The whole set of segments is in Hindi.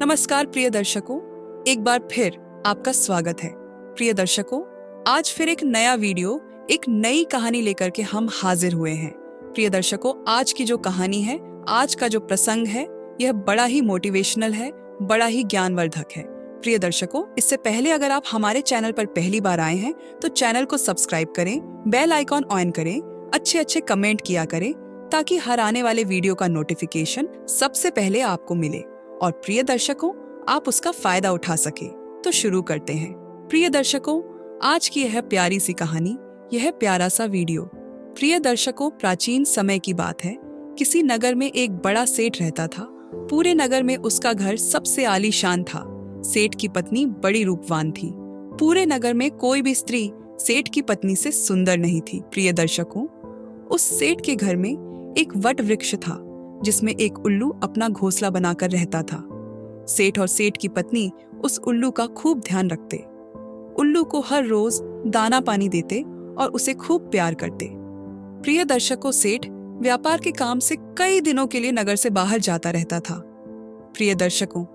नमस्कार प्रिय दर्शकों, एक बार फिर आपका स्वागत है। प्रिय दर्शकों, आज फिर एक नया वीडियो, एक नई कहानी लेकर के हम हाजिर हुए हैं। प्रिय दर्शकों, आज की जो कहानी है, आज का जो प्रसंग है, यह बड़ा ही मोटिवेशनल है, बड़ा ही ज्ञानवर्धक है। प्रिय दर्शकों, इससे पहले अगर आप हमारे चैनल पर पहली बार आए हैं तो चैनल को सब्सक्राइब करें, बेल आइकॉन ऑन करें, अच्छे अच्छे कमेंट किया करें ताकि हर आने वाले वीडियो का नोटिफिकेशन सबसे पहले आपको मिले और प्रिय दर्शकों, आप उसका फायदा उठा सके। तो शुरू करते हैं। प्रिय दर्शकों, आज की यह प्यारी सी कहानी, यह प्यारा सा वीडियो। प्रिय दर्शकों, प्राचीन समय की बात है। किसी नगर में एक बड़ा सेठ रहता था। पूरे नगर में उसका घर सबसे आलीशान था। सेठ की पत्नी बड़ी रूपवान थी। पूरे नगर में कोई भी स्त्री सेठ की पत्नी से सुंदर नहीं थी। प्रिय दर्शकों, उस सेठ के घर में एक वट वृक्ष था जिसमें एक उल्लू अपना घोंसला बनाकर रहता था। सेठ और सेठ की पत्नी उस उल्लू का खूब ध्यान रखते। उल्लू को हर रोज दाना पानी देते और उसे खूब प्यार करते। प्रिय दर्शकों, सेठ व्यापार के काम से कई दिनों के लिए नगर से बाहर जाता रहता था। प्रिय दर्शकों,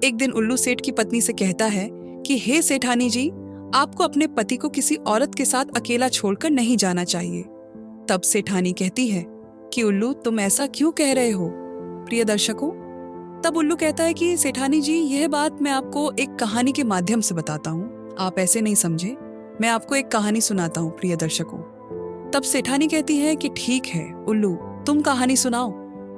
एक दिन उल्लू सेठ की पत्नी से कहता है कि हे सेठानी जी, आपको अपने पति को किसी औरत के साथ अकेला छोड़कर नहीं जाना चाहिए। तब सेठानी कहती है कि उल्लू, तुम ऐसा क्यों कह रहे हो? प्रिय दर्शकों, तब उल्लू कहता है कि सेठानी जी, यह बात मैं आपको एक कहानी के माध्यम से बताता हूँ, आप ऐसे नहीं समझे, मैं आपको एक कहानी सुनाता हूँ। प्रिय दर्शकों, तब सेठानी कहती है कि ठीक है उल्लू, तुम कहानी सुनाओ।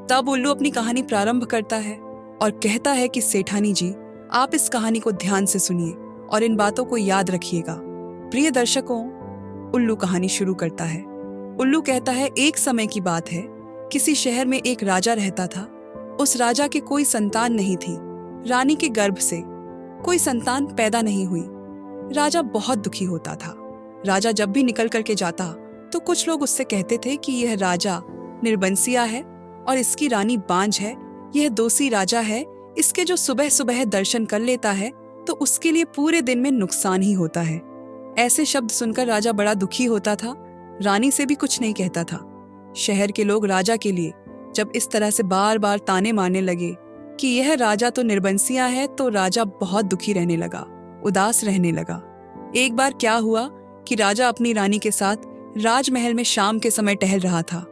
तब उल्लू अपनी कहानी प्रारंभ करता है और कहता है कि सेठानी जी, आप इस कहानी को ध्यान से सुनिए और इन बातों को याद रखिएगा। प्रिय दर्शकों, उल्लू कहानी शुरू करता है। उल्लू कहता है, एक समय की बात है, किसी शहर में एक राजा रहता था। उस राजा के कोई संतान नहीं थी। रानी के गर्भ से कोई संतान पैदा नहीं हुई। राजा बहुत दुखी होता था। राजा जब भी निकल करके जाता तो कुछ लोग उससे कहते थे कि यह राजा निर्बंसिया है और इसकी रानी बांझ है, यह दोषी राजा है, इसके जो सुबह सुबह दर्शन कर लेता है तो उसके लिए पूरे दिन में नुकसान ही होता है। ऐसे शब्द सुनकर राजा बड़ा दुखी होता था। रानी से भी कुछ नहीं कहता था। शहर के लोग राजा के लिए जब इस तरह से बार बार ताने मारने लगे कि यह राजा तो निर्बंसिया है, तो राजा बहुत दुखी रहने लगा, उदास रहने लगा। एक बार क्या हुआ कि राजा अपनी रानी के साथ राजमहल में शाम के समय टहल रहा था।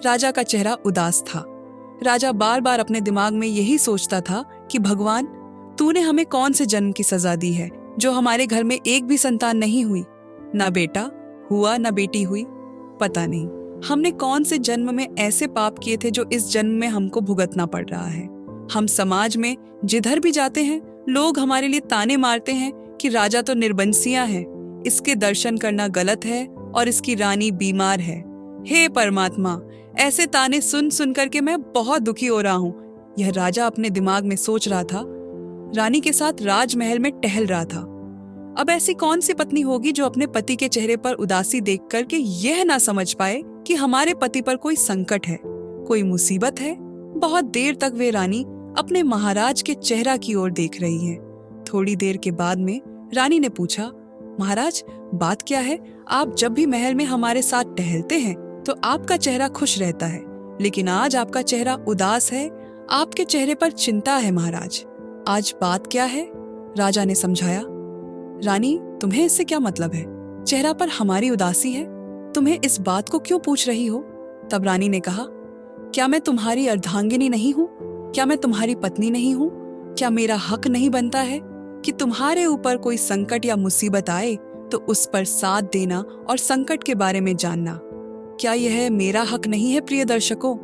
राजा का चेहरा उदास था। राजा बार बार अपने दिमाग में यही सोचता था कि भगवान, तूने हमें कौन से जन्म की सजा दी है जो हमारे घर में एक भी संतान नहीं हुई, ना बेटा हुआ ना बेटी हुई। पता नहीं हमने कौन से जन्म में ऐसे पाप किए थे जो इस जन्म में हमको भुगतना पड़ रहा है। हम समाज में जिधर भी जाते हैं लोग हमारे लिए ताने मारते हैं कि राजा तो निर्बंसिया है, इसके दर्शन करना गलत है और इसकी रानी बीमार है। हे परमात्मा, ऐसे ताने सुन सुन करके मैं बहुत दुखी हो रहा हूँ। यह राजा अपने दिमाग में सोच रहा था। रानी के साथ राजमहल में टहल रहा था। अब ऐसी कौन सी पत्नी होगी जो अपने पति के चेहरे पर उदासी देख करके यह ना समझ पाए कि हमारे पति पर कोई संकट है, कोई मुसीबत है। बहुत देर तक वे रानी अपने महाराज के चेहरा की ओर देख रही है। थोड़ी देर के बाद में रानी ने पूछा, महाराज, बात क्या है? आप जब भी महल में हमारे साथ टहलते हैं तो आपका चेहरा खुश रहता है, लेकिन आज आपका चेहरा उदास है, आपके चेहरे पर चिंता है। महाराज, आज बात क्या है? राजा ने समझाया। रानी, तुम्हें इससे क्या मतलब है? चेहरा पर हमारी उदासी है, तुम्हें इस बात को क्यों पूछ रही हो? तब रानी ने कहा, क्या मैं तुम्हारी अर्धांगिनी नहीं हूँ? क्या मैं तुम्हारी पत्नी नहीं हूँ? क्या मेरा हक नहीं बनता है कि तुम्हारे ऊपर कोई संकट या मुसीबत आए तो उस पर साथ देना और संकट के बारे में जानना? क्या यह मेरा हक नहीं है? प्रिय दर्शकों,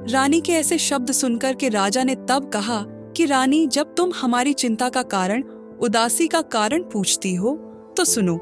रानी के ऐसे शब्द सुनकर के राजा ने तब कहा कि रानी, जब तुम हमारी चिंता का कारण, उदासी का कारण पूछती हो तो सुनो,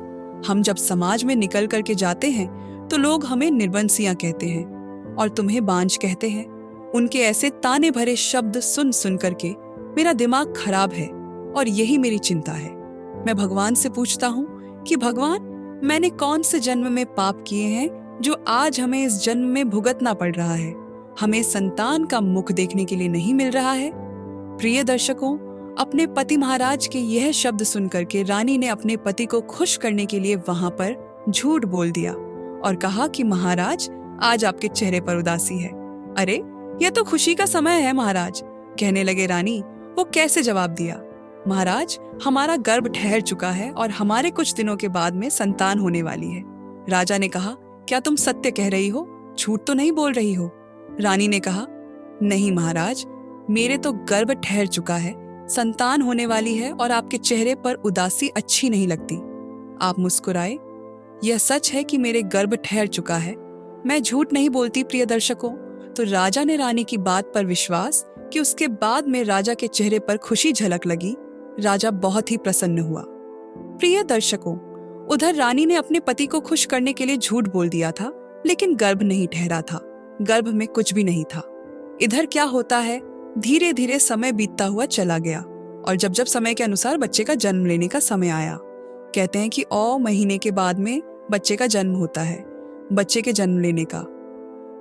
हम जब समाज में निकल करके जाते हैं तो लोग हमें निर्बंसिया कहते हैं और तुम्हें बांझ कहते हैं। उनके ऐसे ताने भरे शब्द सुन सुन करके मेरा दिमाग खराब है और यही मेरी चिंता है। मैं भगवान से पूछता हूँ कि भगवान, मैंने कौन से जन्म में पाप किए हैं जो आज हमें इस जन्म में भुगतना पड़ रहा है? हमें संतान का मुख देखने के लिए नहीं मिल रहा है। प्रिय दर्शकों, अपने पति महाराज के यह शब्द सुनकर के रानी ने अपने पति को खुश करने के लिए वहां पर झूठ बोल दिया और कहा कि महाराज, आज आपके चेहरे पर उदासी है। अरे, यह तो खुशी का समय है महाराज। कहने लगे रानी, वो कैसे जवाब दिया, महाराज, हमारा गर्भ ठहर चुका है और हमारे कुछ दिनों के बाद में संतान होने वाली है। राजा ने कहा, क्या तुम सत्य कह रही हो, झूठ तो नहीं बोल रही हो? रानी ने कहा, नहीं महाराज, मेरे तो गर्भ ठहर चुका है, संतान होने वाली है और आपके चेहरे पर उदासी अच्छी नहीं लगती। आप मुस्कुराए। यह सच है कि मेरे गर्भ ठहर चुका है, मैं झूठ नहीं बोलती प्रिय दर्शकों। तो राजा ने रानी की बात पर विश्वास कि उसके बाद में राजा के चेहरे पर खुशी झलक लगी। राजा बहुत ही प्रसन्न हुआ। प्रिय दर्शकों, उधर रानी ने अपने पति को खुश करने के लिए झूठ बोल दिया था, लेकिन गर्भ नहीं ठहरा था, गर्भ में कुछ भी नहीं था। इधर क्या होता है, धीरे धीरे समय बीतता हुआ चला गया और जब जब समय के अनुसार बच्चे का जन्म लेने का समय आया, कहते हैं कि 9 महीने के बाद में बच्चे का जन्म होता है। बच्चे के जन्म लेने का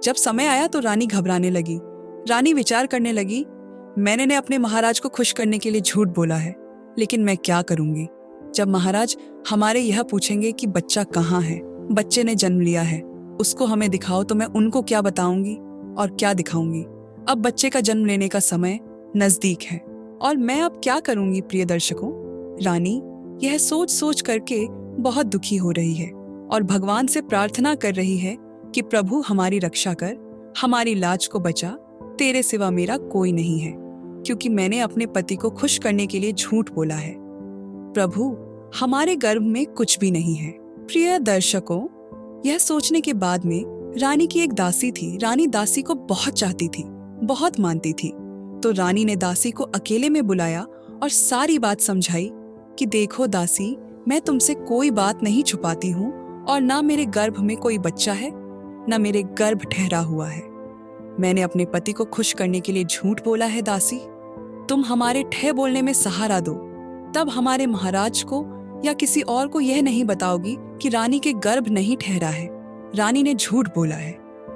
जब समय आया तो रानी घबराने लगी। रानी विचार करने लगी, मैंने अपने महाराज को खुश करने के लिए झूठ बोला है, लेकिन मैं क्या करूंगी? जब महाराज हमारे यह पूछेंगे कि बच्चा कहाँ है, बच्चे ने जन्म लिया है, उसको हमें दिखाओ, तो मैं उनको क्या बताऊंगी और क्या दिखाऊंगी? अब बच्चे का जन्म लेने का समय नजदीक है और मैं अब क्या करूंगी? प्रिय दर्शकों, रानी यह सोच सोच करके बहुत दुखी हो रही है और भगवान से प्रार्थना कर रही है कि प्रभु हमारी रक्षा कर, हमारी लाज को बचा, तेरे सिवा मेरा कोई नहीं है, क्योंकि मैंने अपने पति को खुश करने के लिए झूठ बोला है। प्रभु, हमारे गर्भ में कुछ भी नहीं है। प्रिय दर्शकों, यह सोचने के बाद में रानी की एक दासी थी। रानी दासी को बहुत चाहती थी, बहुत मानती थी। तो रानी ने दासी को अकेले में बुलाया और सारी बात समझाई कि देखो दासी, मैं तुमसे कोई बात नहीं छुपाती हूँ और ना मेरे गर्भ में कोई बच्चा है, ना मेरे गर्भ ठहरा हुआ है। मैंने अपने पति को खुश करने के लिए झूठ बोला है। दासी, तुम हमारे ठह बोलने में सहारा दो, तब हमारे महाराज को या किसी और को यह नहीं बताओगी कि रानी के गर्भ नहीं ठहरा है, रानी ने झूठ बोला है,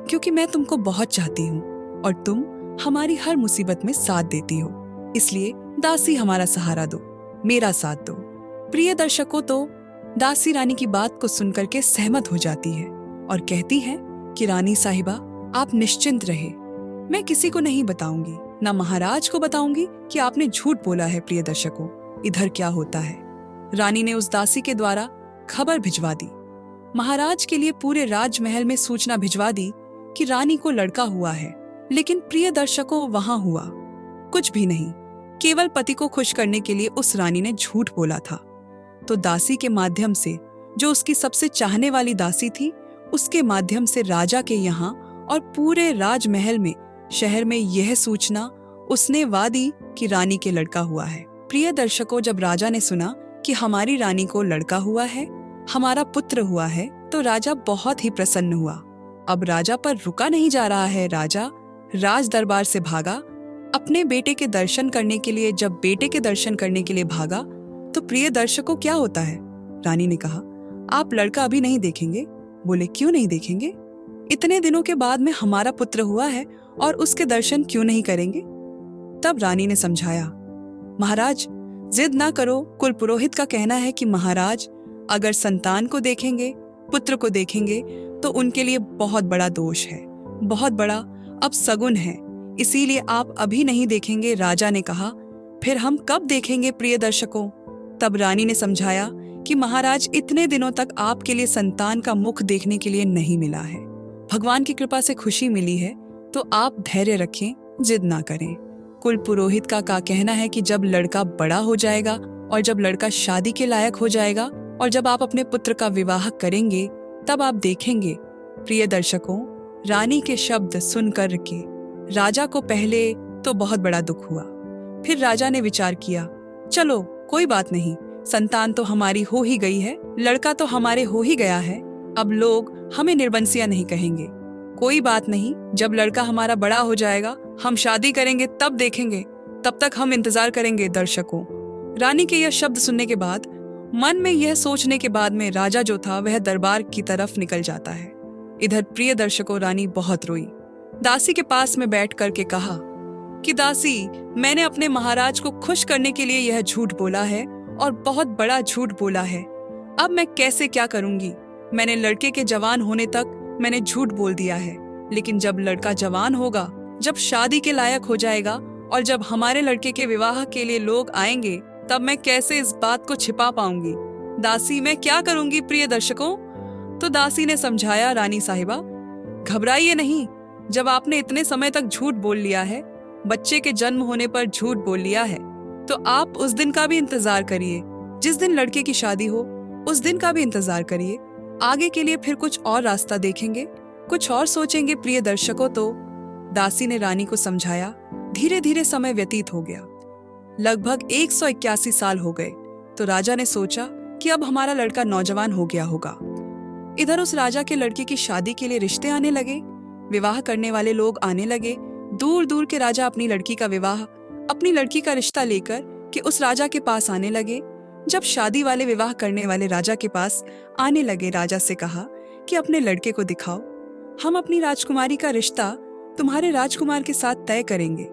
क्योंकि मैं तुमको बहुत चाहती हूँ और तुम हमारी हर मुसीबत में साथ देती हो। इसलिए दासी हमारा सहारा दो, मेरा साथ दो। प्रिय दर्शकों, तो दासी रानी की बात को सुनकर के सहमत हो जाती है और कहती है कि रानी साहिबा, आप निश्चिंत रहे, मैं किसी को नहीं बताऊंगी, ना महाराज को बताऊंगी कि आपने झूठ बोला है। प्रिय दर्शकों, इधर क्या होता है, रानी ने उस दासी के द्वारा खबर भिजवा दी। महाराज के लिए पूरे राजमहल में सूचना भिजवा दी कि रानी को लड़का हुआ है। लेकिन प्रिय दर्शकों, वहां हुआ कुछ भी नहीं, केवल पति को खुश करने के लिए उस रानी ने झूठ बोला था। तो दासी के माध्यम से, जो उसकी सबसे चाहने वाली दासी थी, उसके माध्यम से राजा के यहाँ और पूरे राजमहल में, शहर में यह सूचना उसने वादी कि रानी के लड़का हुआ है। प्रिय दर्शकों, जब राजा ने सुना कि हमारी रानी को लड़का हुआ है, हमारा पुत्र हुआ है, तो राजा बहुत ही प्रसन्न हुआ। अब राजा पर रुका नहीं जा रहा है। राजा राज दरबार से भागा अपने बेटे के दर्शन करने के लिए। जब बेटे के दर्शन करने के लिए भागा तो प्रिय दर्शकों, क्या होता है, रानी ने कहा, आप लड़का अभी नहीं देखेंगे? बोले, क्यों नहीं देखेंगे? इतने दिनों के बाद में हमारा पुत्र हुआ है और उसके दर्शन क्यों नहीं करेंगे? तब रानी ने समझाया, महाराज जिद ना करो, कुल पुरोहित का कहना है कि महाराज अगर संतान को देखेंगे, पुत्र को देखेंगे, तो उनके लिए बहुत बड़ा दोष है, बहुत बड़ा अपशगुन है, इसीलिए आप अभी नहीं देखेंगे। राजा ने कहा, फिर हम कब देखेंगे? प्रिय दर्शकों, तब रानी ने समझाया कि महाराज इतने दिनों तक आपके लिए संतान का मुख देखने के लिए नहीं मिला है, भगवान की कृपा से खुशी मिली है, तो आप धैर्य रखें, जिद ना करें। कुल पुरोहित का कहना है कि जब लड़का बड़ा हो जाएगा और जब लड़का शादी के लायक हो जाएगा और जब आप अपने पुत्र का विवाह करेंगे, तब आप देखेंगे। प्रिय दर्शकों, रानी के शब्द सुनकर के राजा को पहले तो बहुत बड़ा दुख हुआ। फिर राजा ने विचार किया, चलो कोई बात नहीं, संतान तो हमारी हो ही गई है, लड़का तो हमारे हो ही गया है, अब लोग हमें निर्बंसिया नहीं कहेंगे। कोई बात नहीं, जब लड़का हमारा बड़ा हो जाएगा, हम शादी करेंगे, तब देखेंगे, तब तक हम इंतजार करेंगे। दर्शकों, रानी के यह शब्द सुनने के बाद, मन में यह सोचने के बाद में राजा जो था वह दरबार की तरफ निकल जाता है। इधर प्रिय दर्शकों, रानी बहुत रोई, दासी के पास में बैठ करके कहा कि दासी, मैंने अपने महाराज को खुश करने के लिए यह झूठ बोला है और बहुत बड़ा झूठ बोला है। अब मैं कैसे क्या करूंगी? मैंने लड़के के जवान होने तक मैंने झूठ बोल दिया है, लेकिन जब लड़का जवान होगा, जब शादी के लायक हो जाएगा और जब हमारे लड़के के विवाह के लिए लोग आएंगे तब मैं कैसे इस बात को छिपा पाऊंगी। दासी, मैं क्या करूंगी प्रिय दर्शकों? तो दासी ने समझाया, रानी साहिबा घबराइए नहीं। जब आपने इतने समय तक झूठ बोल लिया है, बच्चे के जन्म होने पर झूठ बोल लिया है, तो आप उस दिन का भी इंतजार करिए। जिस दिन लड़के की शादी हो उस दिन का भी इंतजार करिए। आगे के लिए फिर कुछ और रास्ता देखेंगे, कुछ और सोचेंगे प्रिय दर्शकों। तो दासी ने रानी को समझाया। धीरे धीरे समय व्यतीत हो गया। लगभग 181 साल हो गए। तो राजा ने सोचा कि अब हमारा लड़का नौजवान हो गया होगा। इधर उस राजा के लड़के की शादी के लिए रिश्ते आने लगे, विवाह करने वाले लोग आने लगे। दूर दूर के राजा अपनी लड़की का विवाह, अपनी लड़की का रिश्ता लेकर कि उस राजा के पास आने लगे। जब शादी वाले विवाह करने वाले राजा के पास आने लगे, राजा से कहा कि अपने लड़के को दिखाओ, हम अपनी राजकुमारी का रिश्ता तुम्हारे राजकुमार के साथ तय करेंगे।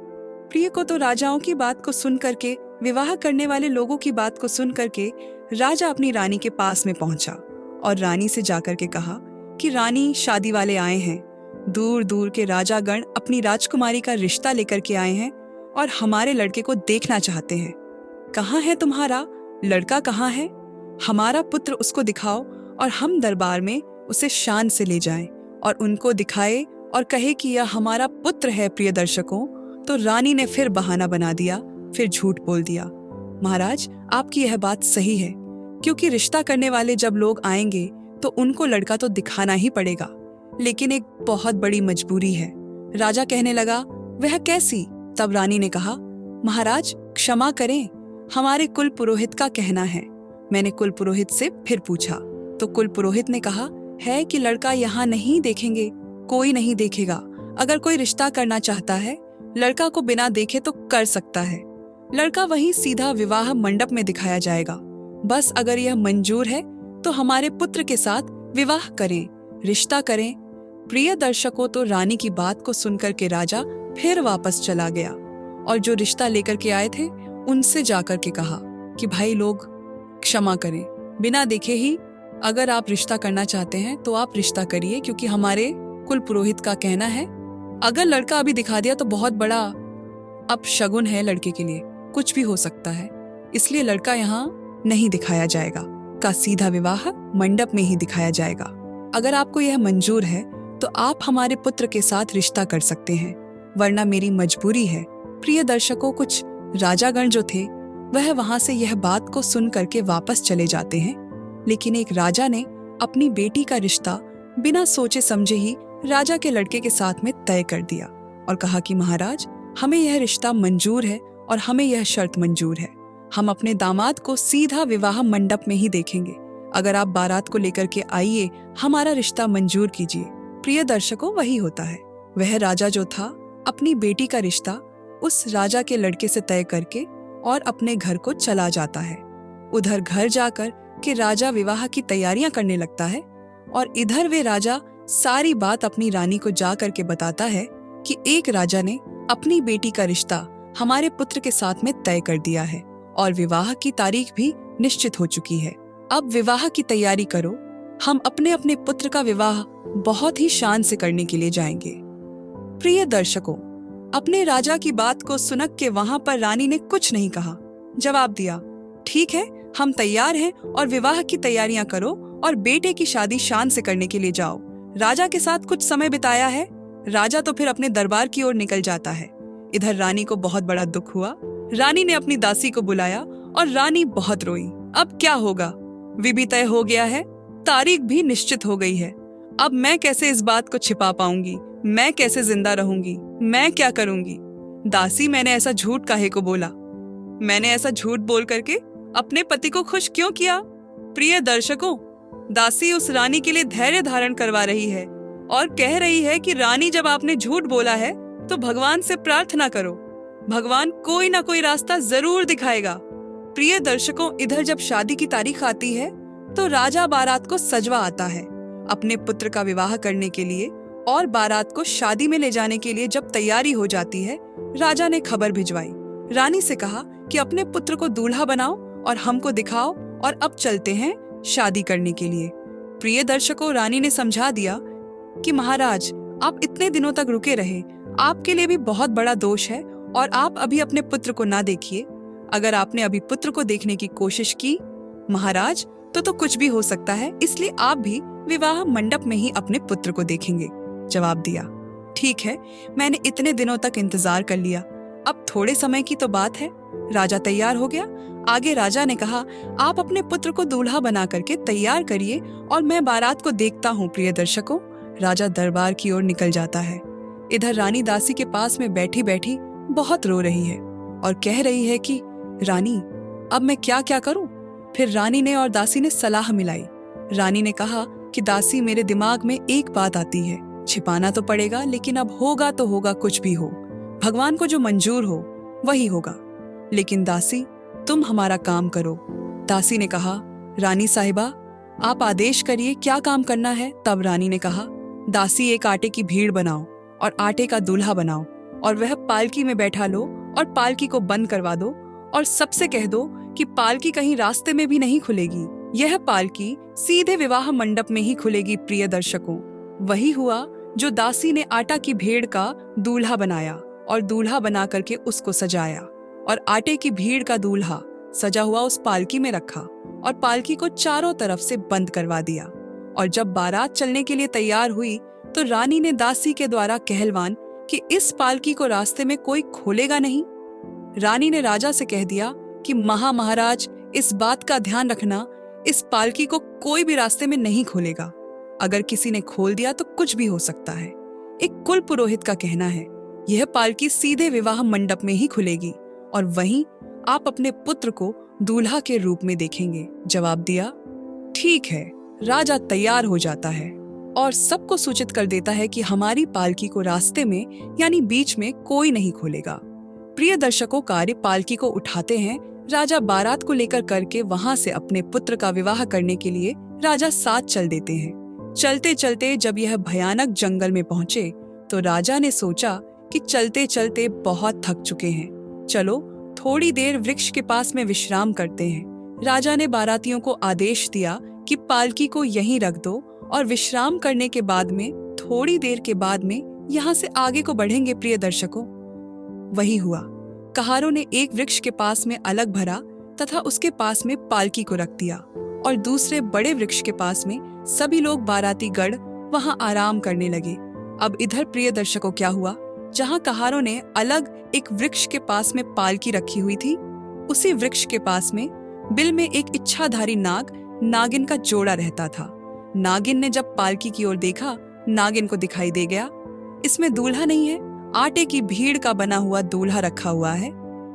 प्रिय को तो राजाओं की बात को सुन करके, विवाह करने वाले लोगों की बात को सुन करके राजा अपनी रानी के पास में पहुंचा और रानी से जाकर के कहा कि रानी, शादी वाले आए हैं। दूर दूर के राजागण अपनी राजकुमारी का रिश्ता लेकर के आए हैं और हमारे लड़के को देखना चाहते हैं। कहाँ है तुम्हारा लड़का? कहाँ है हमारा पुत्र? उसको दिखाओ और हम दरबार में उसे शान से ले जाएं और उनको दिखाए और कहे कि यह हमारा पुत्र है। प्रिय दर्शकों, तो रानी ने फिर बहाना बना दिया, फिर झूठ बोल दिया। महाराज, आपकी यह बात सही है, क्योंकि रिश्ता करने वाले जब लोग आएंगे तो उनको लड़का तो दिखाना ही पड़ेगा, लेकिन एक बहुत बड़ी मजबूरी है। राजा कहने लगा, वह कैसी? तब रानी ने कहा, महाराज क्षमा करें, हमारे कुल पुरोहित का कहना है। मैंने कुल पुरोहित से फिर पूछा तो कुल पुरोहित ने कहा है कि लड़का यहाँ नहीं देखेंगे, कोई नहीं देखेगा। अगर कोई रिश्ता करना चाहता है, लड़का को बिना देखे तो कर सकता है। लड़का वहीं सीधा विवाह मंडप में दिखाया जाएगा। बस अगर यह मंजूर है तो हमारे पुत्र के साथ विवाह करें, रिश्ता करें। प्रिय दर्शकों, तो रानी की बात को सुनकर के राजा फिर वापस चला गया और जो रिश्ता लेकर के आए थे उनसे जाकर के कहा कि भाई लोग क्षमा करें, बिना देखे ही अगर आप रिश्ता करना चाहते हैं तो आप रिश्ता करिए, क्योंकि हमारे कुल पुरोहित का कहना है अगर लड़का अभी दिखा दिया तो बहुत बड़ा अपशगुन है लड़के के लिए, कुछ भी हो सकता है। इसलिए लड़का यहाँ नहीं दिखाया जाएगा, का सीधा विवाह मंडप में ही दिखाया जाएगा। अगर आपको यह मंजूर है तो आप हमारे पुत्र के साथ रिश्ता कर सकते हैं, वरना मेरी मजबूरी है। प्रिय दर्शकों, कुछ राजागण जो थे वह वहां से यह बात को सुन करके वापस चले जाते हैं, लेकिन एक राजा ने अपनी बेटी का रिश्ता बिना सोचे समझे ही राजा के लड़के के साथ में तय कर दिया और कहा कि महाराज, हमें यह रिश्ता मंजूर है और हमें यह शर्त मंजूर है, हम अपने दामाद को सीधा विवाह मंडप में ही देखेंगे। अगर आप बारात को लेकर के आइए, हमारा रिश्ता मंजूर कीजिए। प्रिय दर्शकों, वही होता है। वह राजा जो था अपनी बेटी का रिश्ता उस राजा के लड़के से तय करके और अपने घर को चला जाता है। उधर घर जाकर के राजा विवाह की तैयारियां करने लगता है और इधर वे राजा सारी बात अपनी रानी को जा करके बताता है कि एक राजा ने अपनी बेटी का रिश्ता हमारे पुत्र के साथ में तय कर दिया है और विवाह की तारीख भी निश्चित हो चुकी है। अब विवाह की तैयारी करो, हम अपने अपने पुत्र का विवाह बहुत ही शान से करने के लिए जाएंगे। प्रिय दर्शकों, अपने राजा की बात को सुनक के वहां पर रानी ने कुछ नहीं कहा, जवाब दिया, ठीक है, हम तैयार हैं और विवाह की तैयारियां करो और बेटे की शादी शान से करने के लिए जाओ। राजा के साथ कुछ समय बिताया है, राजा तो फिर अपने दरबार की ओर निकल जाता है। इधर रानी को बहुत बड़ा दुख हुआ। रानी ने अपनी दासी को बुलाया और रानी बहुत रोई। अब क्या होगा? विधि तय हो गया है, तारीख भी निश्चित हो गई है। अब मैं कैसे इस बात को छिपा पाऊंगी? मैं कैसे जिंदा रहूंगी? मैं क्या करूंगी? दासी, मैंने ऐसा झूठ काहे को बोला? मैंने ऐसा झूठ बोल करके अपने पति को खुश क्यों किया? प्रिय दर्शकों, दासी उस रानी के लिए धैर्य धारण करवा रही है और कह रही है कि रानी, जब आपने झूठ बोला है तो भगवान से प्रार्थना करो, भगवान कोई ना कोई रास्ता जरूर दिखाएगा। प्रिय दर्शकों, इधर जब शादी की तारीख आती है तो राजा बारात को सजवा आता है अपने पुत्र का विवाह करने के लिए, और बारात को शादी में ले जाने के लिए जब तैयारी हो जाती है, राजा ने खबर भिजवाई। रानी से कहा कि अपने पुत्र को दूल्हा बनाओ और हमको दिखाओ और अब चलते हैं शादी करने के लिए। प्रिय दर्शकों, रानी ने समझा दिया कि महाराज, आप इतने दिनों तक रुके रहे, आपके लिए भी बहुत बड़ा दोष है और आप अभी अपने पुत्र को ना देखिए। अगर आपने अभी पुत्र को देखने की कोशिश की महाराज तो कुछ भी हो सकता है, इसलिए आप भी विवाह मंडप में ही अपने पुत्र को देखेंगे। जवाब दिया, ठीक है, मैंने इतने दिनों तक इंतजार कर लिया, अब थोड़े समय की तो बात है। राजा तैयार हो गया। आगे राजा ने कहा, आप अपने पुत्र को दूल्हा बना करके तैयार करिए और मैं बारात को देखता हूँ प्रिय दर्शकों। राजा दरबार की ओर निकल जाता है। इधर रानी दासी के पास में बैठी बैठी बहुत रो रही है और कह रही है कि रानी, अब मैं क्या क्या करूं। फिर रानी ने और दासी ने सलाह मिलाई। रानी ने कहा कि दासी, मेरे दिमाग में एक बात आती है, छिपाना तो पड़ेगा, लेकिन अब होगा तो होगा, कुछ भी हो, भगवान को जो मंजूर हो वही होगा। लेकिन दासी, तुम हमारा काम करो। दासी ने कहा, रानी साहिबा, आप आदेश करिए, क्या काम करना है। तब रानी ने कहा, दासी, एक आटे की भीड़ बनाओ और आटे का दूल्हा बनाओ और वह पालकी में बैठा लो और पालकी को बंद करवा दो और सबसे कह दो कि पालकी कहीं रास्ते में भी नहीं खुलेगी, यह पालकी सीधे विवाह मंडप में ही खुलेगी। प्रिय दर्शकों, वही हुआ जो दासी ने आटा की भेड़ का दूल्हा बनाया और दूल्हा बना करके उसको सजाया और आटे की भीड़ का दूल्हा सजा हुआ उस पालकी में रखा और पालकी को चारों तरफ से बंद करवा दिया। और जब बारात चलने के लिए तैयार हुई तो रानी ने दासी के द्वारा कहलवान कि इस पालकी को रास्ते में कोई खोलेगा नहीं। रानी ने राजा से कह दिया कि महाराज, इस बात का ध्यान रखना, इस पालकी को कोई भी रास्ते में नहीं खोलेगा। अगर किसी ने खोल दिया तो कुछ भी हो सकता है। एक कुल पुरोहित का कहना है, यह पालकी सीधे विवाह मंडप में ही खुलेगी और वहीं आप अपने पुत्र को दूल्हा के रूप में देखेंगे। जवाब दिया, ठीक है। राजा तैयार हो जाता है और सबको सूचित कर देता है कि हमारी पालकी को रास्ते में यानी बीच में कोई नहीं खोलेगा। प्रिय दर्शकों, कार्य पालकी को उठाते हैं। राजा बारात को लेकर करके वहां से अपने पुत्र का विवाह करने के लिए राजा साथ चल देते हैं। चलते चलते जब यह भयानक जंगल में पहुंचे तो राजा ने सोचा कि चलते चलते बहुत थक चुके हैं, चलो थोड़ी देर वृक्ष के पास में विश्राम करते हैं। राजा ने बारातियों को आदेश दिया कि पालकी को यहीं रख दो और विश्राम करने के बाद में थोड़ी देर के बाद में यहाँ से आगे को बढ़ेंगे। प्रिय दर्शकों, वही हुआ। कहारों ने एक वृक्ष के पास में अलग भरा तथा उसके पास में पालकी को रख दिया और दूसरे बड़े वृक्ष के पास में सभी लोग बाराती गढ़ वहां आराम करने लगे। अब इधर प्रिय दर्शकों क्या हुआ, जहां कहारों ने अलग एक वृक्ष के पास में पालकी रखी हुई थी, उसी वृक्ष के पास में बिल में एक इच्छाधारी नागिन का जोड़ा रहता था। नागिन ने जब पालकी की ओर देखा, नागिन को दिखाई दे गया इसमें दूल्हा नहीं है, आटे की भीड़ का बना हुआ दूल्हा रखा हुआ है।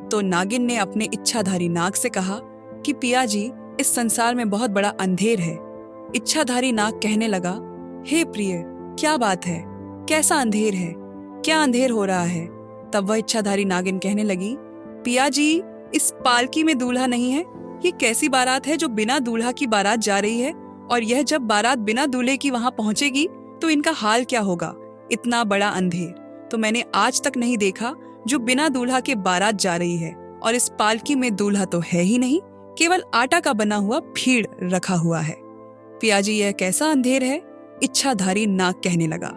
तो नागिन ने अपने इच्छाधारी नाग से कहा कि पिया जी, इस संसार में बहुत बड़ा अंधेर है। इच्छाधारी नाग कहने लगा, हे प्रिय, क्या बात है, कैसा अंधेर है, क्या अंधेर हो रहा है। तब वह इच्छाधारी नागिन कहने लगी, पिया जी, इस पालकी में दूल्हा नहीं है, ये कैसी बारात है जो बिना दूल्हा की बारात जा रही है, और यह जब बारात बिना दूल्हे की वहां पहुंचेगी तो इनका हाल क्या होगा। इतना बड़ा अंधेर तो मैंने आज तक नहीं देखा जो बिना दूल्हा के बारात जा रही है, और इस पालकी में दूल्हा तो है ही नहीं, केवल आटा का बना हुआ भीड़ रखा हुआ है। पिया जी, यह कैसा अंधेर है। इच्छाधारी नाग कहने लगा,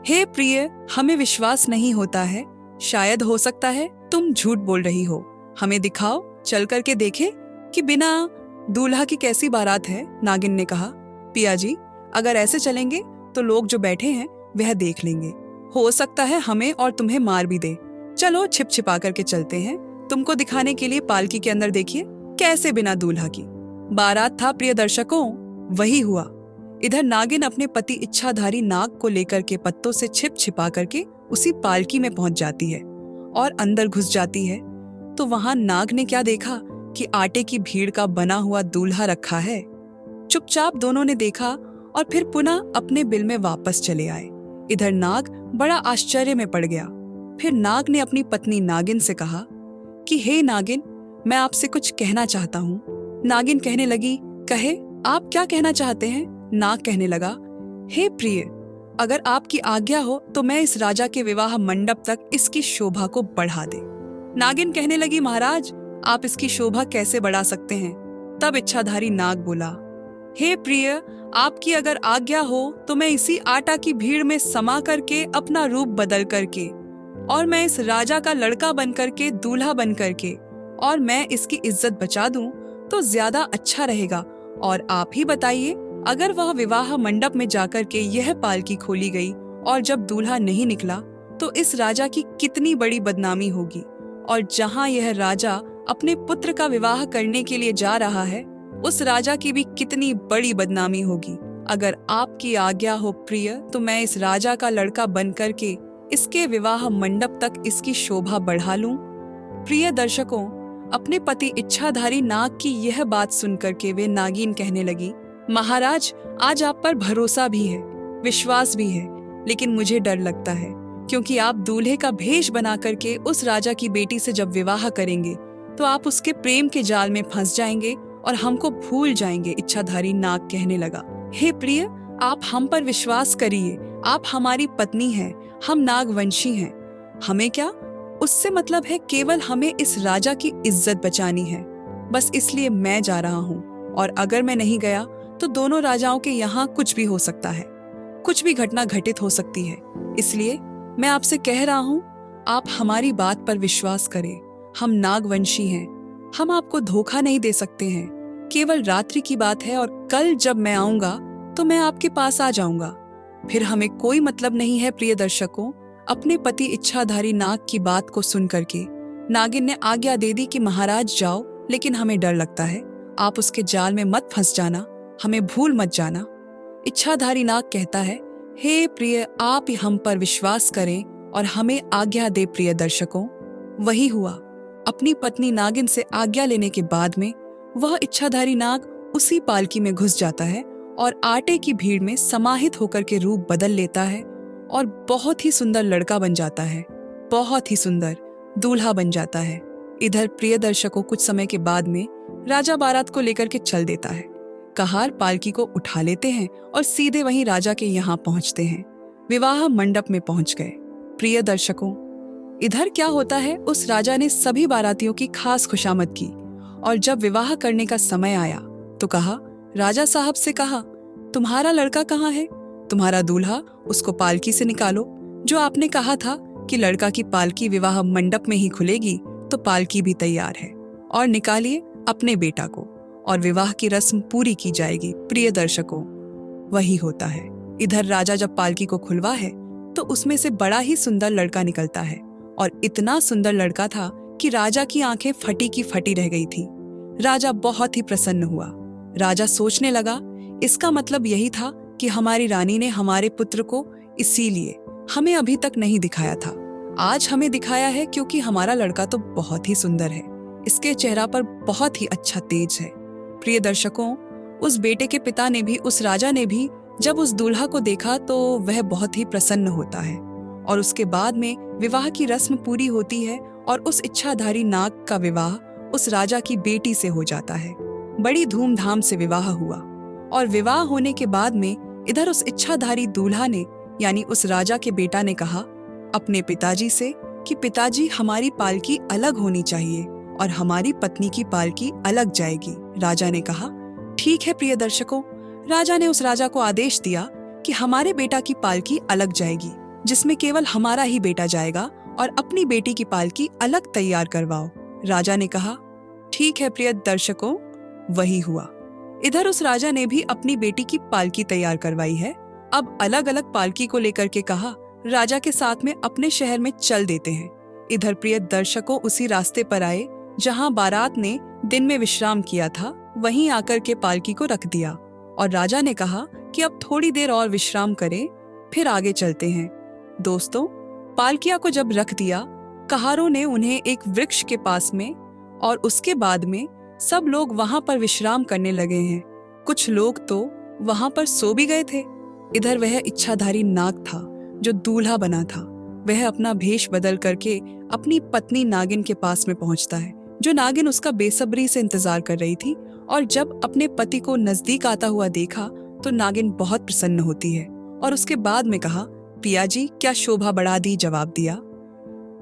हे प्रिय, हमें विश्वास नहीं होता है, शायद हो सकता है तुम झूठ बोल रही हो, हमें दिखाओ, चल करके देखे कि बिना दूल्हा की कैसी बारात है। नागिन ने कहा, पिया जी, अगर ऐसे चलेंगे तो लोग जो बैठे हैं वह देख लेंगे, हो सकता है हमें और तुम्हें मार भी दे। चलो छिप छिपा करके चलते हैं, तुमको दिखाने के लिए पालकी के अंदर देखिए कैसे बिना दूल्हा की बारात था। प्रिय दर्शकों, वही हुआ। इधर नागिन अपने पति इच्छाधारी नाग को लेकर के पत्तों से छिप छिपा करके उसी पालकी में पहुंच जाती है और अंदर घुस जाती है। तो वहां नाग ने क्या देखा कि आटे की भीड़ का बना हुआ दूल्हा रखा है। चुपचाप दोनों ने देखा और फिर पुनः अपने बिल में वापस चले आए। इधर नाग बड़ा आश्चर्य में पड़ गया। फिर नाग ने अपनी पत्नी नागिन से कहा कि हे नागिन, मैं आपसे कुछ कहना चाहता हूँ। नागिन कहने लगी, कहे, आप क्या कहना चाहते हैं। नाग कहने लगा, हे प्रिय, अगर आपकी आज्ञा हो तो मैं इस राजा के विवाह मंडप तक इसकी शोभा को बढ़ा दे। नागिन कहने लगी, महाराज, आप इसकी शोभा कैसे बढ़ा सकते हैं। तब इच्छाधारी नाग बोला, हे प्रिय, आपकी अगर आज्ञा हो तो मैं इसी आटा की भीड़ में समा करके अपना रूप बदल करके और मैं इस राजा का लड़का बनकर के, दूल्हा बनकर के, और मैं इसकी इज्जत बचा दूं तो ज्यादा अच्छा रहेगा। और आप ही बताइए, अगर वह विवाह मंडप में जाकर के यह पालकी खोली गई और जब दूल्हा नहीं निकला तो इस राजा की कितनी बड़ी बदनामी होगी। और जहां यह राजा अपने पुत्र का विवाह करने के लिए जा रहा है, उस राजा की भी कितनी बड़ी बदनामी होगी। अगर आपकी आज्ञा हो प्रिय, तो मैं इस राजा का लड़का बनकर के इसके विवाह मंडप तक इसकी शोभा बढ़ा लूं। प्रिय दर्शकों, अपने पति इच्छाधारी नाग की यह बात सुनकर के वे नागिन कहने लगी, महाराज, आज आप पर भरोसा भी है, विश्वास भी है, लेकिन मुझे डर लगता है, क्योंकि आप दूल्हे का भेष बना करके उस राजा की बेटी से जब विवाह करेंगे तो आप उसके प्रेम के जाल में फंस जाएंगे और हमको भूल जाएंगे। इच्छाधारी नाग कहने लगा, हे प्रिय, आप हम पर विश्वास करिए, आप हमारी पत्नी हैं, हम नागवंशी हैं, हमें क्या उससे मतलब है, केवल हमें इस राजा की इज्जत बचानी है, बस इसलिए मैं जा रहा हूँ। और अगर मैं नहीं गया तो दोनों राजाओं के यहाँ कुछ भी हो सकता है, कुछ भी घटना घटित हो सकती है। इसलिए मैं आपसे कह रहा हूँ, आप हमारी बात पर विश्वास करें, हम नागवंशी हैं, हम आपको धोखा नहीं दे सकते हैं, केवल रात्रि की बात है और कल जब मैं आऊंगा तो मैं आपके पास आ जाऊंगा। फिर हमें कोई मतलब नहीं है। प्रिय दर्शकों, अपने पति इच्छाधारी नाग की बात को सुन करके नागिन ने आज्ञा दे दी कि महाराज जाओ, लेकिन हमें डर लगता है, आप उसके जाल में मत फंस जाना, हमें भूल मत जाना। इच्छाधारी नाग कहता है, हे प्रिय, आप हम पर विश्वास करें और हमें आज्ञा दे। प्रिय दर्शकों, वही हुआ। अपनी पत्नी नागिन से आज्ञा लेने के बाद में वह इच्छाधारी नाग उसी पालकी में घुस जाता है और आटे की भीड़ में समाहित होकर के रूप बदल लेता है और बहुत ही सुंदर लड़का बन जाता है, बहुत ही सुंदर दूल्हा बन जाता है। इधर प्रिय दर्शकों, कुछ समय के बाद में राजा बारात को लेकर के चल देता है। कहार पालकी को उठा लेते हैं और सीधे वहीं राजा के यहाँ पहुंचते हैं। विवाह मंडप में पहुंच गए। प्रिय दर्शकों, इधर क्या होता है, उस राजा ने सभी बारातियों की खास खुशामद की और जब विवाह करने का समय आया तो कहा, राजा साहब से कहा, तुम्हारा लड़का कहाँ है? तुम्हारा दूल्हा, उसको पालकी से निकालो। जो आपने कहा था कि लड़का की पालकी विवाह मंडप में ही खुलेगी, तो पालकी भी तैयार है, और निकालिए अपने बेटा को और विवाह की रस्म पूरी की जाएगी। प्रिय दर्शकों, वही होता है। इधर राजा जब पालकी को खुलवा है तो उसमें से बड़ा ही सुंदर लड़का निकलता है और इतना सुंदर लड़का था कि राजा की आंखें फटी की फटी रह गई थी। राजा बहुत ही प्रसन्न हुआ। राजा सोचने लगा, इसका मतलब यही था कि हमारी रानी ने हमारे पुत्र को इसीलिए हमें अभी तक नहीं दिखाया था, आज हमें दिखाया है, क्योंकि हमारा लड़का तो बहुत ही सुंदर है, इसके चेहरा पर बहुत ही अच्छा तेज है। प्रिय दर्शकों, उस बेटे के पिता ने भी, उस राजा ने भी जब उस दूल्हा को देखा तो वह बहुत ही प्रसन्न होता है और उसके बाद में विवाह की रस्म पूरी होती है और उस इच्छाधारी नाग का विवाह उस राजा की बेटी से हो जाता है। बड़ी धूमधाम से विवाह हुआ और विवाह होने के बाद में इधर उस इच्छाधारी दूल्हा ने, यानी उस राजा के बेटा ने कहा अपने पिताजी से कि पिताजी, हमारी पालकी अलग होनी चाहिए और हमारी पत्नी की पालकी अलग जाएगी। राजा ने कहा, ठीक है। प्रिय दर्शकों, राजा ने उस राजा को आदेश दिया कि हमारे बेटा की पालकी अलग जाएगी, जिसमें केवल हमारा ही बेटा जाएगा, और अपनी बेटी की पालकी अलग तैयार करवाओ। राजा ने कहा, ठीक है। प्रिय दर्शकों, वही हुआ। इधर उस राजा ने भी अपनी बेटी की पालकी तैयार करवाई है। अब अलग अलग पालकी को लेकर के कहा, राजा के साथ में अपने शहर में चल देते हैं। इधर प्रिय दर्शकों, उसी रास्ते पर आए जहां बारात ने दिन में विश्राम किया था, वहीं आकर के पालकी को रख दिया और राजा ने कहा कि अब थोड़ी देर और विश्राम करें, फिर आगे चलते हैं। दोस्तों, पालकिया को जब रख दिया, कहारों ने उन्हें एक वृक्ष के पास में, और उसके बाद में सब लोग वहां पर विश्राम करने लगे हैं। कुछ लोग तो वहां पर सो भी गए थे। इधर वह इच्छाधारी नाग था जो दूल्हा बना था। वह अपना भेष बदल करके अपनी पत्नी नागिन के पास में पहुंचता है, जो नागिन उसका बेसब्री से इंतजार कर रही थी। और जब अपने पति को नजदीक आता हुआ देखा तो नागिन बहुत प्रसन्न होती है और उसके बाद में कहा, पिया जी, क्या शोभा बढ़ा दी? जवाब दिया,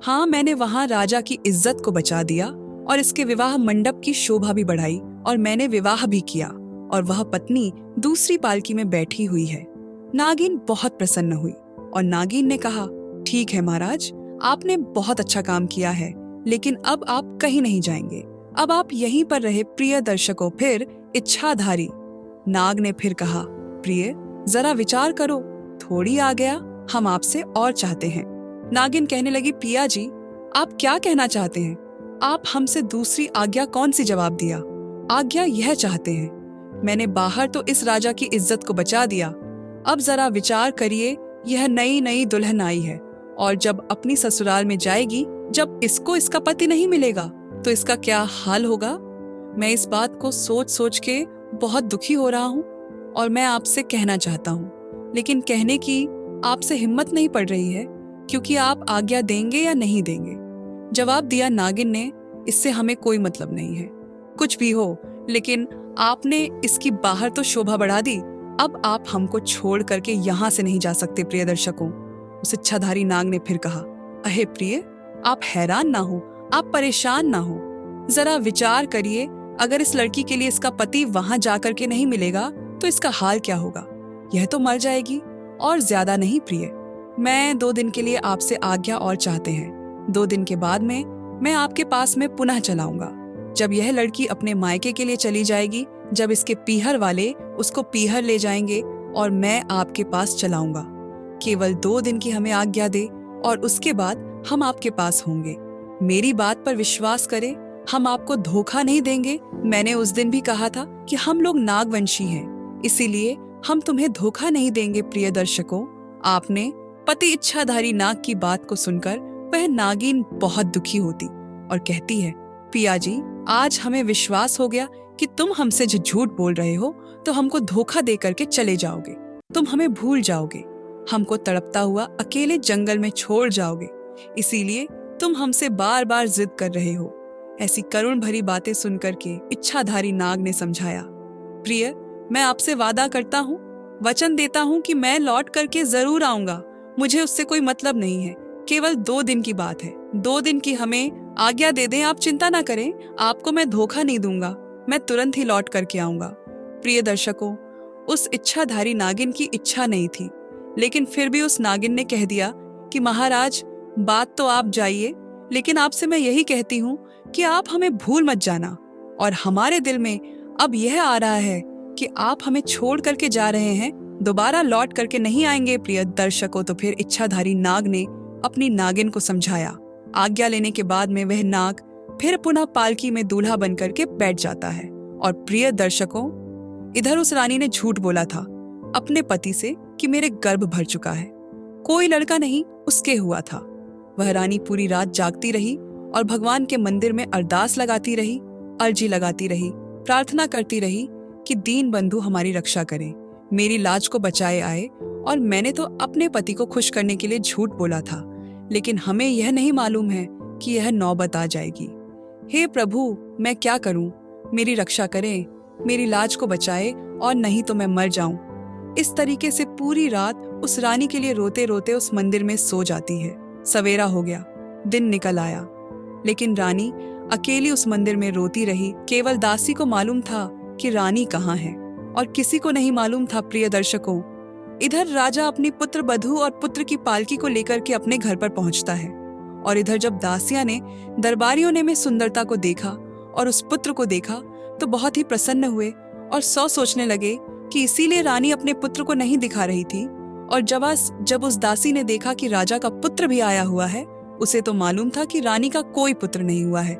हाँ, मैंने वहां राजा की इज्जत को बचा दिया और इसके विवाह मंडप की शोभा भी बढ़ाई, और मैंने विवाह भी किया और वह पत्नी दूसरी पालकी में बैठी हुई है। नागिन बहुत प्रसन्न हुई और नागिन ने कहा, ठीक है महाराज, आपने बहुत अच्छा काम किया है, लेकिन अब आप कहीं नहीं जाएंगे। अब आप यहीं पर रहे प्रिय दर्शकों। फिर इच्छाधारी नाग ने फिर कहा, प्रिय जरा विचार करो, थोड़ी आ गया, हम आपसे और चाहते हैं। नागिन कहने लगी, पिया जी आप क्या कहना चाहते हैं? आप हमसे दूसरी आज्ञा कौन सी जवाब दिया? आज्ञा यह चाहते हैं, मैंने बाहर तो इस राजा की इज्जत को बचा दिया, अब जरा विचार करिए, यह नई नई दुल्हन आई है और जब अपनी ससुराल में जाएगी, जब इसको इसका पति नहीं मिलेगा तो इसका क्या हाल होगा? मैं इस बात को सोच सोच के बहुत दुखी हो रहा हूँ और मैं आपसे कहना चाहता हूँ, लेकिन कहने की आपसे हिम्मत नहीं पड़ रही है, क्योंकि आप आज्ञा देंगे या नहीं देंगे। जवाब दिया नागिन ने, इससे हमें कोई मतलब नहीं है, कुछ भी हो, लेकिन आपने इसकी बाहर तो शोभा बढ़ा दी, अब आप हमको छोड़ करके यहाँ से नहीं जा सकते प्रिय दर्शकों। उस इच्छाधारी नाग ने फिर कहा, अहे प्रिय आप हैरान ना हो, आप परेशान ना हो, जरा विचार करिए, अगर इस लड़की के लिए इसका पति वहां जाकर के नहीं मिलेगा तो इसका हाल क्या होगा? यह तो मर जाएगी, और ज्यादा नहीं प्रिय, मैं 2 दिन के लिए आपसे आज्ञा और चाहते हैं। 2 दिन के बाद में मैं आपके पास में पुनः चलाऊंगा। जब यह लड़की अपने मायके के लिए चली जाएगी, जब इसके पीहर वाले उसको पीहर ले जाएंगे और मैं आपके पास चलाऊंगा। केवल 2 दिन की हमें आज्ञा दे और उसके बाद हम आपके पास होंगे। मेरी बात पर विश्वास करें, हम आपको धोखा नहीं देंगे। मैंने उस दिन भी कहा था कि हम लोग नागवंशी हैं, इसीलिए हम तुम्हें धोखा नहीं देंगे प्रिय दर्शकों। आपने पति इच्छाधारी नाग की बात को सुनकर वह नागिन बहुत दुखी होती और कहती है, पिया जी आज हमें विश्वास हो गया कि तुम हमसे जो झूठ बोल रहे हो तो हमको धोखा दे करके चले जाओगे, तुम हमें भूल जाओगे, हमको तड़पता हुआ अकेले जंगल में छोड़ जाओगे, इसीलिए तुम हमसे बार बार जिद कर रहे हो। ऐसी करुण भरी बातें सुनकर के इच्छाधारी नाग ने समझाया, प्रिय मैं आपसे वादा करता हूँ, वचन देता हूँ कि मैं लौट करके जरूर आऊंगा, मुझे उससे कोई मतलब नहीं है, केवल 2 दिन की बात है, 2 दिन की हमें आज्ञा दे दें, आप चिंता ना करें, आपको मैं धोखा नहीं दूंगा, मैं तुरंत ही लौट करके आऊंगा। प्रिय दर्शकों, उस इच्छाधारी नागिन की इच्छा नहीं थी, लेकिन फिर भी उस नागिन ने कह दिया कि महाराज बात तो आप जाइए, लेकिन आपसे मैं यही कहती हूँ कि आप हमें भूल मत जाना, और हमारे दिल में अब यह आ रहा है कि आप हमें छोड़ करके जा रहे हैं, दोबारा लौट करके नहीं आएंगे। प्रिय दर्शकों, तो फिर इच्छाधारी नाग ने अपनी नागिन को समझाया। आज्ञा लेने के बाद में वह नाग फिर पुनः पालकी में दूल्हा बन करके बैठ जाता है। और प्रिय दर्शकों, इधर उस रानी ने झूठ बोला था अपने पति से कि मेरे गर्भ भर चुका है, कोई लड़का नहीं उसके हुआ था। वह रानी पूरी रात जागती रही और भगवान के मंदिर में अरदास लगाती रही, अर्जी लगाती रही, प्रार्थना करती रही कि दीन बंधु हमारी रक्षा करें, मेरी लाज को बचाए आए। और मैंने तो अपने पति को खुश करने के लिए झूठ बोला था, लेकिन हमें यह नहीं मालूम है कि यह नौबत आ जाएगी। हे प्रभु मैं क्या करूं, मेरी रक्षा करें, मेरी लाज को बचाए, और नहीं तो मैं मर जाऊं। इस तरीके से पूरी रात उस रानी के लिए रोते रोते उस मंदिर में सो जाती है। सवेरा हो गया, दिन निकल आया, लेकिन रानी अकेली उस मंदिर में रोती रही। केवल दासी को मालूम था कि रानी कहाँ है, और किसी को नहीं मालूम था। प्रिय दर्शकों, इधर राजा अपनी पुत्र बधू और पुत्र की पालकी को लेकर के अपने घर पर पहुंचता है, और इधर जब दासियां ने दरबारियों ने में सुंदरता को देखा और उस पुत्र को देखा तो बहुत ही प्रसन्न हुए और सोचने लगे कि इसीलिए रानी अपने पुत्र को नहीं दिखा रही थी। और जब उस दासी ने देखा कि राजा का पुत्र भी आया हुआ है, उसे तो मालूम था कि रानी का कोई पुत्र नहीं हुआ है।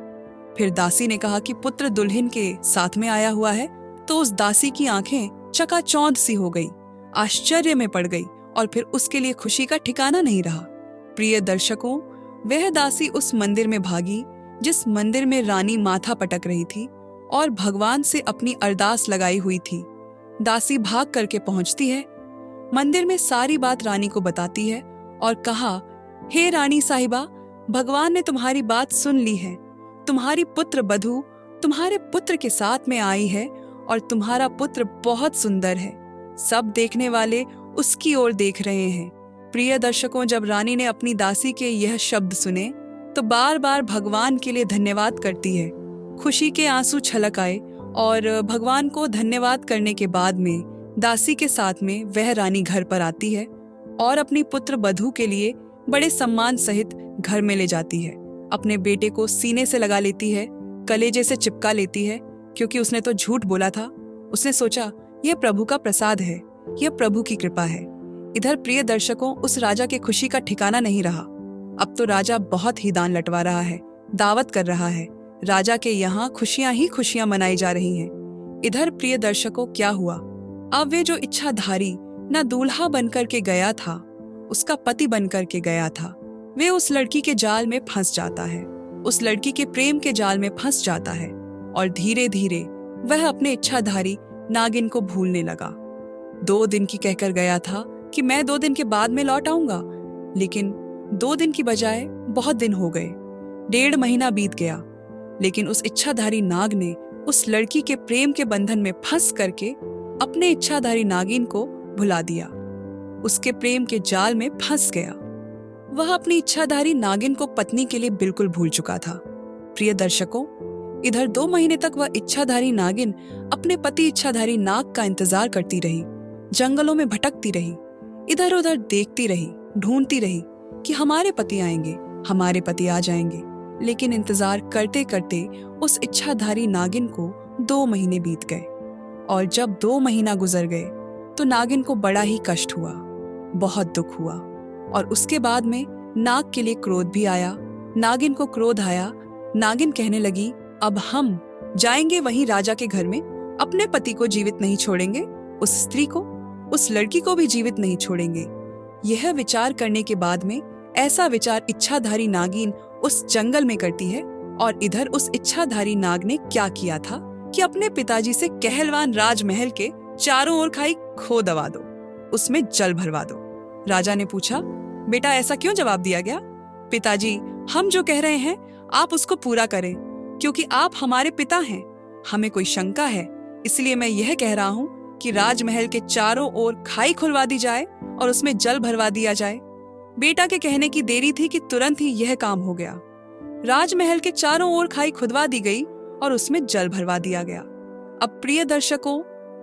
फिर दासी ने कहा कि पुत्र दुल्हन के साथ में आया हुआ है, तो उस दासी की आंखें चकाचौंध सी हो गई, आश्चर्य में पड़ गई, और फिर उसके लिए खुशी का ठिकाना नहीं रहा। प्रिय दर्शकों, वह दासी उस मंदिर में भागी जिस मंदिर में रानी माथा पटक रही थी और भगवान से अपनी अरदास लगाई हुई थी। दासी भाग करके पहुंचती है, मंदिर में सारी बात रानी को बताती है और कहा, हे रानी साहिबा, भगवान ने तुम्हारी बात सुन ली है, तुम्हारी पुत्र बधू तुम्हारे पुत्र के साथ में आई है और तुम्हारा पुत्र बहुत सुंदर है, सब देखने वाले उसकी ओर देख रहे हैं। प्रिय दर्शकों, जब रानी ने अपनी दासी के यह शब्द सुने तो बार बार भगवान के लिए धन्यवाद करती है। खुशी के आंसू छलक आए, और भगवान को धन्यवाद करने के बाद में दासी के साथ में वह रानी घर पर आती है और अपनी पुत्र बधू के लिए बड़े सम्मान सहित घर में ले जाती है, अपने बेटे को सीने से लगा लेती है, कलेजे से चिपका लेती है, क्योंकि उसने तो झूठ बोला था। उसने सोचा यह प्रभु का प्रसाद है, यह प्रभु की कृपा है। इधर प्रिय दर्शकों, उस राजा के खुशी का ठिकाना नहीं रहा। अब तो राजा बहुत ही दान लटवा रहा है, दावत कर रहा है। राजा के यहाँ खुशियां ही खुशियां मनाई जा रही हैं। इधर प्रिय दर्शकों, क्या हुआ? अब वे जो इच्छाधारी न दूल्हा बनकर के गया था, उसका पति बनकर के गया था, वे उस लड़की के जाल में फंस जाता है, उस लड़की के प्रेम के जाल में फंस जाता है और धीरे धीरे वह अपने इच्छाधारी नागिन को भूलने लगा। 2 दिन की कहकर गया था कि मैं 2 दिन के बाद में लौट आऊंगा, लेकिन 2 दिन की बजाय बहुत दिन हो गए। 1.5 महीना बीत गया, लेकिन उस इच्छाधारी नाग ने उस लड़की के प्रेम के बंधन में फंस करके अपने इच्छाधारी नागिन को भुला दिया, उसके प्रेम के जाल में फंस गया। वह अपनी इच्छाधारी नागिन को पत्नी के लिए बिल्कुल भूल चुका था। प्रिय दर्शकों, इधर 2 महीने तक वह इच्छाधारी नागिन अपने पति इच्छाधारी नाग का इंतजार करती रही, जंगलों में भटकती रही, इधर उधर देखती रही, ढूंढती रही कि हमारे पति आएंगे, हमारे पति आ जाएंगे। लेकिन इंतजार करते करते उस इच्छाधारी नागिन को 2 महीने बीत गए और जब 2 महीना गुजर गए तो नागिन को बड़ा ही कष्ट हुआ, बहुत दुख हुआ और उसके बाद में नाग के लिए क्रोध भी आया। नागिन को क्रोध आया। नागिन कहने लगी, अब हम जाएंगे वहीं राजा के घर में, अपने पति को जीवित नहीं छोड़ेंगे, उस स्त्री को, उस लड़की को भी जीवित नहीं छोड़ेंगे। यह विचार करने के बाद में ऐसा विचार इच्छाधारी नागिन उस जंगल में करती है और इधर उस इच्छाधारी नाग ने क्या किया था कि अपने पिताजी से कहलवान राजमहल के चारों ओर खाई खो दबा दो, उसमें जल भरवा दो। राजा ने पूछा, बेटा ऐसा क्यों जवाब दिया गया? पिताजी, हम जो कह रहे हैं आप उसको पूरा करें, क्योंकि आप हमारे पिता हैं। हमें कोई शंका है, इसलिए मैं यह कह रहा हूँ कि राजमहल के चारों ओर खाई खुलवा दी जाए और उसमें जल भरवा दिया जाए। बेटा के कहने की देरी थी कि तुरंत ही यह काम हो गया। राजमहल के चारों ओर खाई खुदवा दी गई और उसमें जल भरवा दिया गया। अब प्रिय दर्शकों,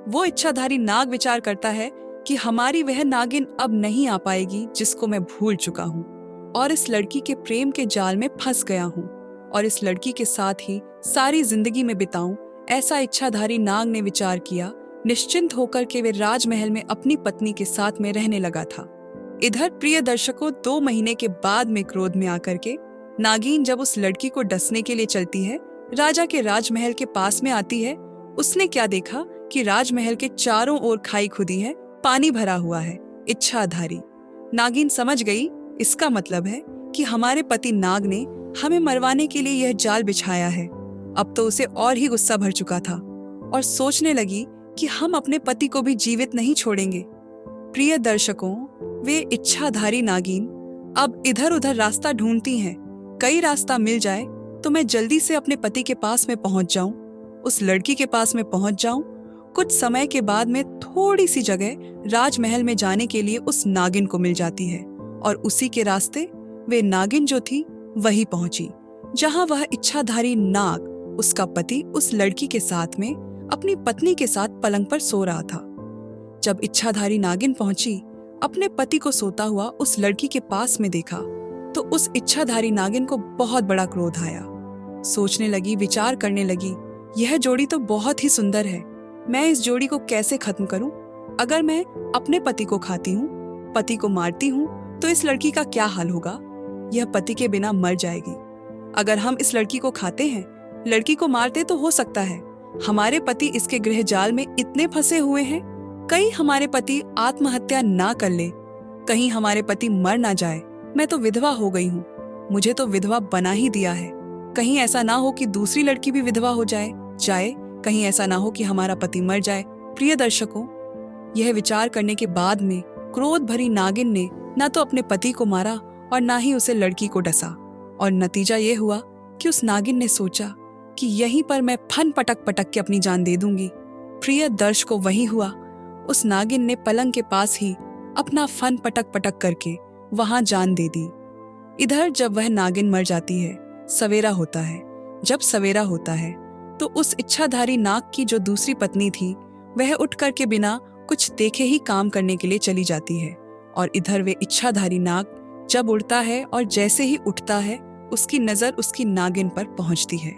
वो इच्छाधारी नाग विचार करता है कि हमारी वह नागिन अब नहीं आ पाएगी जिसको मैं भूल चुका हूँ और इस लड़की के प्रेम के जाल में फंस गया हूँ और इस लड़की के साथ ही सारी जिंदगी में बिताऊं, ऐसा इच्छाधारी नाग ने विचार किया। निश्चिंत होकर के वे राजमहल में अपनी पत्नी के साथ में रहने लगा था। इधर प्रिय दर्शकों, 2 महीने के बाद में क्रोध में आकर के नागिन जब उस लड़की को डसने के लिए चलती है, राजा के राजमहल के पास में आती है। उसने क्या देखा कि राजमहल के चारों ओर खाई खुदी है, पानी भरा हुआ है। इच्छाधारी नागिन समझ गई, इसका मतलब है कि हमारे पति नाग ने हमें मरवाने के लिए यह जाल बिछाया है। अब तो उसे और ही गुस्सा भर चुका था और सोचने लगी कि हम अपने पति को भी जीवित नहीं छोड़ेंगे। प्रिय दर्शकों, वे इच्छाधारी नागिन अब इधर उधर रास्ता ढूंढती हैं। कई रास्ता मिल जाए तो मैं जल्दी से अपने पति के पास में पहुंच जाऊं, उस लड़की के पास में पहुंच जाऊं। कुछ समय के बाद में थोड़ी सी जगह राजमहल में जाने के लिए उस नागिन को मिल जाती है और उसी के रास्ते वे नागिन जो थी वही पहुंची जहां वह इच्छाधारी नाग, उसका पति, उस लड़की के साथ में अपनी पत्नी के साथ पलंग पर सो रहा था। जब इच्छाधारी नागिन पहुंची, अपने पति को सोता हुआ उस लड़की के पास में देखा तो उस इच्छाधारी नागिन को बहुत बड़ा क्रोध आया। सोचने लगी, विचार करने लगी, यह जोड़ी तो बहुत ही सुंदर है, मैं इस जोड़ी को कैसे खत्म करूं? अगर मैं अपने पति को खाती हूँ, पति को मारती हूँ, तो इस लड़की का क्या हाल होगा? यह पति के बिना मर जाएगी। अगर हम इस लड़की को खाते हैं, लड़की को मारते तो हो सकता है हमारे पति इसके गृह जाल में इतने फंसे हुए हैं, कहीं हमारे पति आत्महत्या ना कर ले, कहीं हमारे पति मर ना जाए। मैं तो विधवा हो गई हूँ, मुझे तो विधवा बना ही दिया है। कहीं ऐसा ना हो कि दूसरी लड़की भी विधवा हो जाए, कहीं ऐसा ना हो कि हमारा पति मर जाए। प्रिय दर्शकों, यह विचार करने के बाद में क्रोध भरी नागिन ने ना तो अपने पति को मारा और ना ही उसे लड़की को डसा और नतीजा ये हुआ कि उस नागिन ने सोचा कि यहीं पर मैं फन पटक पटक के अपनी जान दे दूंगी। प्रिय दर्शकों, वही हुआ। उस नागिन ने पलंग के पास ही अपना फन पटक पटक करके वहां जान दे दी। इधर जब वह नागिन मर जाती है, सवेरा होता है। जब सवेरा होता है तो उस इच्छाधारी नाग की जो दूसरी पत्नी थी, वह उठ कर के बिना कुछ देखे ही काम करने के लिए चली जाती है और इधर वे इच्छाधारी नाग जब उड़ता है और जैसे ही उठता है उसकी नजर उसकी नागिन पर पहुंचती है।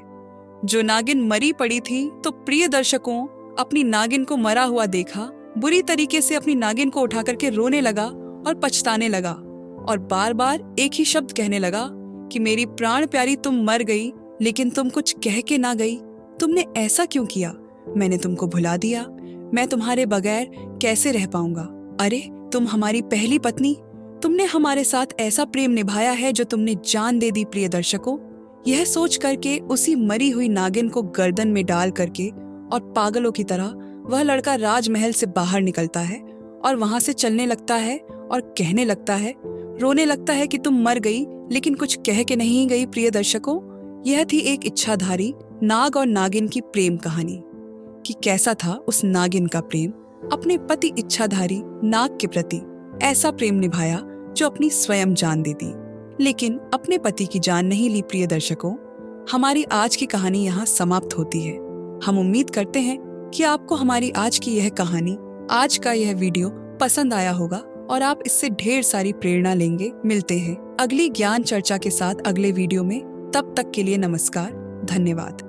जो नागिन मरी पड़ी थी, तो प्रिय दर्शकों, अपनी नागिन को मरा हुआ देखा, बुरी तरीके से अपनी नागिन को उठा करके रोने लगा और पछताने लगा और बार बार एक ही शब्द कहने लगा कि मेरी प्राण प्यारी, तुम मर गई, लेकिन तुम कुछ कह के ना गई। तुमने ऐसा क्यों किया? मैंने तुमको भुला दिया। मैं तुम्हारे बगैर कैसे रह पाऊंगा? अरे, तुम हमारी पहली पत्नी, तुमने हमारे साथ ऐसा प्रेम निभाया है जो तुमने जान दे दी। प्रिय दर्शकों, यह सोच करके उसी मरी हुई नागिन को गर्दन में डाल करके और पागलों की तरह वह लड़का राजमहल से बाहर निकलता है और वहां से चलने लगता है और कहने लगता है, रोने लगता है कि तुम मर गई, लेकिन कुछ कह के नहीं गई। प्रिय दर्शकों, यह थी एक इच्छाधारी नाग और नागिन की प्रेम कहानी कि कैसा था उस नागिन का प्रेम। अपने पति इच्छाधारी नाग के प्रति ऐसा प्रेम निभाया जो अपनी स्वयं जान दे दी, लेकिन अपने पति की जान नहीं ली। प्रिय दर्शकों, हमारी आज की कहानी यहाँ समाप्त होती है। हम उम्मीद करते हैं कि आपको हमारी आज की यह कहानी, आज का यह वीडियो पसंद आया होगा और आप इससे ढेर सारी प्रेरणा लेंगे। मिलते हैं अगली ज्ञान चर्चा के साथ अगले वीडियो में। तब तक के लिए नमस्कार, धन्यवाद।